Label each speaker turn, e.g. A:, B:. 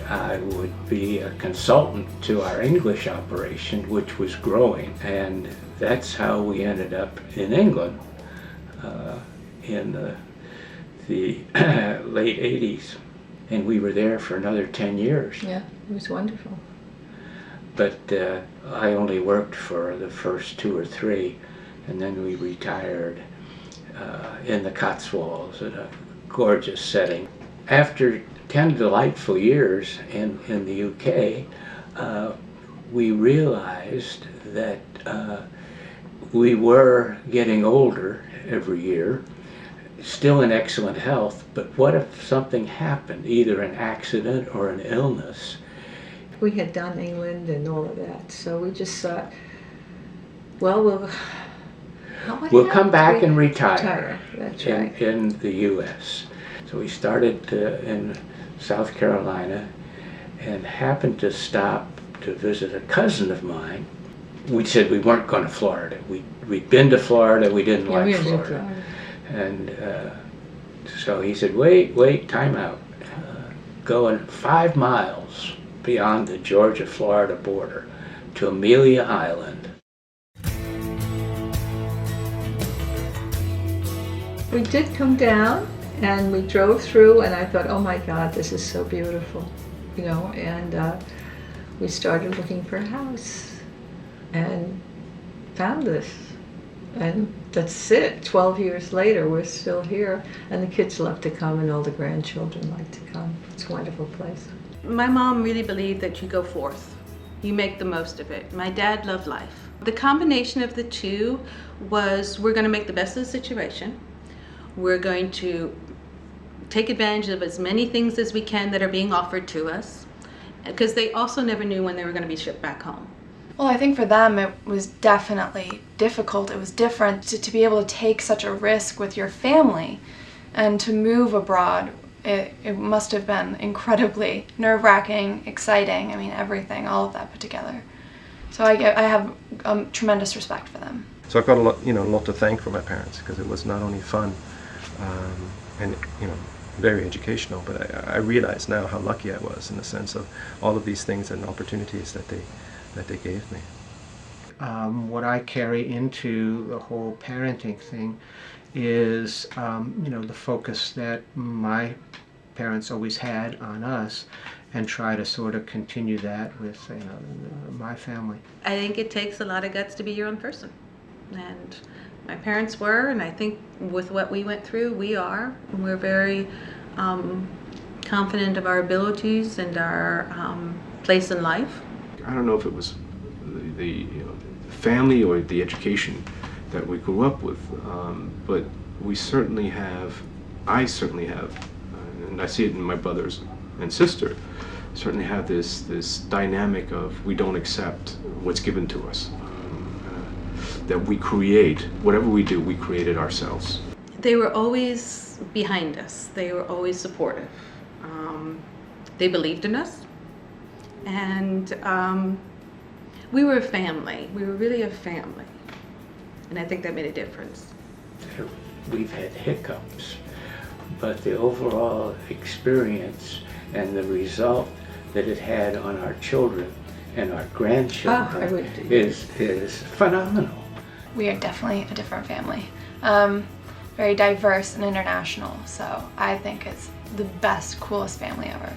A: I would be a consultant to our English operation, which was growing, and that's how we ended up in England in the late 80s, and we were there for another 10 years.
B: Yeah, it was wonderful.
A: But I only worked for the first 2 or 3, and then we retired in the Cotswolds in a gorgeous setting. After 10 delightful years in the UK, we realized that we were getting older every year, still in excellent health, but what if something happened, either an accident or an illness?
B: We had done England and all of that, so we just thought, well,
A: we'll come back and retire,
B: That's right.
A: in the U.S. So we started in South Carolina and happened to stop to visit a cousin of mine. We said we weren't going to Florida. We'd been to Florida, we didn't like Florida. And so he said, wait, time out. Going 5 miles beyond the Georgia-Florida border to Amelia Island.
B: We did come down and we drove through, and I thought, oh my God, this is so beautiful, and we started looking for a house and found this. And that's it. 12 years later, we're still here, and the kids love to come, and all the grandchildren like to come. It's a wonderful place.
C: My mom really believed that you go forth. You make the most of it. My dad loved life. The combination of the two was, we're going to make the best of the situation. We're going to take advantage of as many things as we can that are being offered to us, because they also never knew when they were going to be shipped back home.
D: Well, I think for them it was definitely difficult. It was different to be able to take such a risk with your family and to move abroad. It must have been incredibly nerve-wracking, exciting, everything, all of that put together. So I have tremendous respect for them.
E: So I've got a lot to thank for my parents, because it was not only fun and very educational, but I realize now how lucky I was in the sense of all of these things and opportunities that they gave me.
F: What I carry into the whole parenting thing is the focus that my parents always had on us, and try to sort of continue that with my family.
C: I think it takes a lot of guts to be your own person, and my parents were, and I think with what we went through, we are. We're very confident of our abilities and our place in life.
G: I don't know if it was the family or the education that we grew up with, but I certainly have, and I see it in my brothers and sister, certainly have this dynamic of we don't accept what's given to us, that we create, whatever we do, we create it ourselves.
C: They were always behind us. They were always supportive. They believed in us, and we were a family. We were really a family, and I think that made a difference.
A: We've had hiccups, but the overall experience and the result that it had on our children and our grandchildren is phenomenal.
D: We are definitely a different family. Very diverse and international, so I think it's the best, coolest family ever.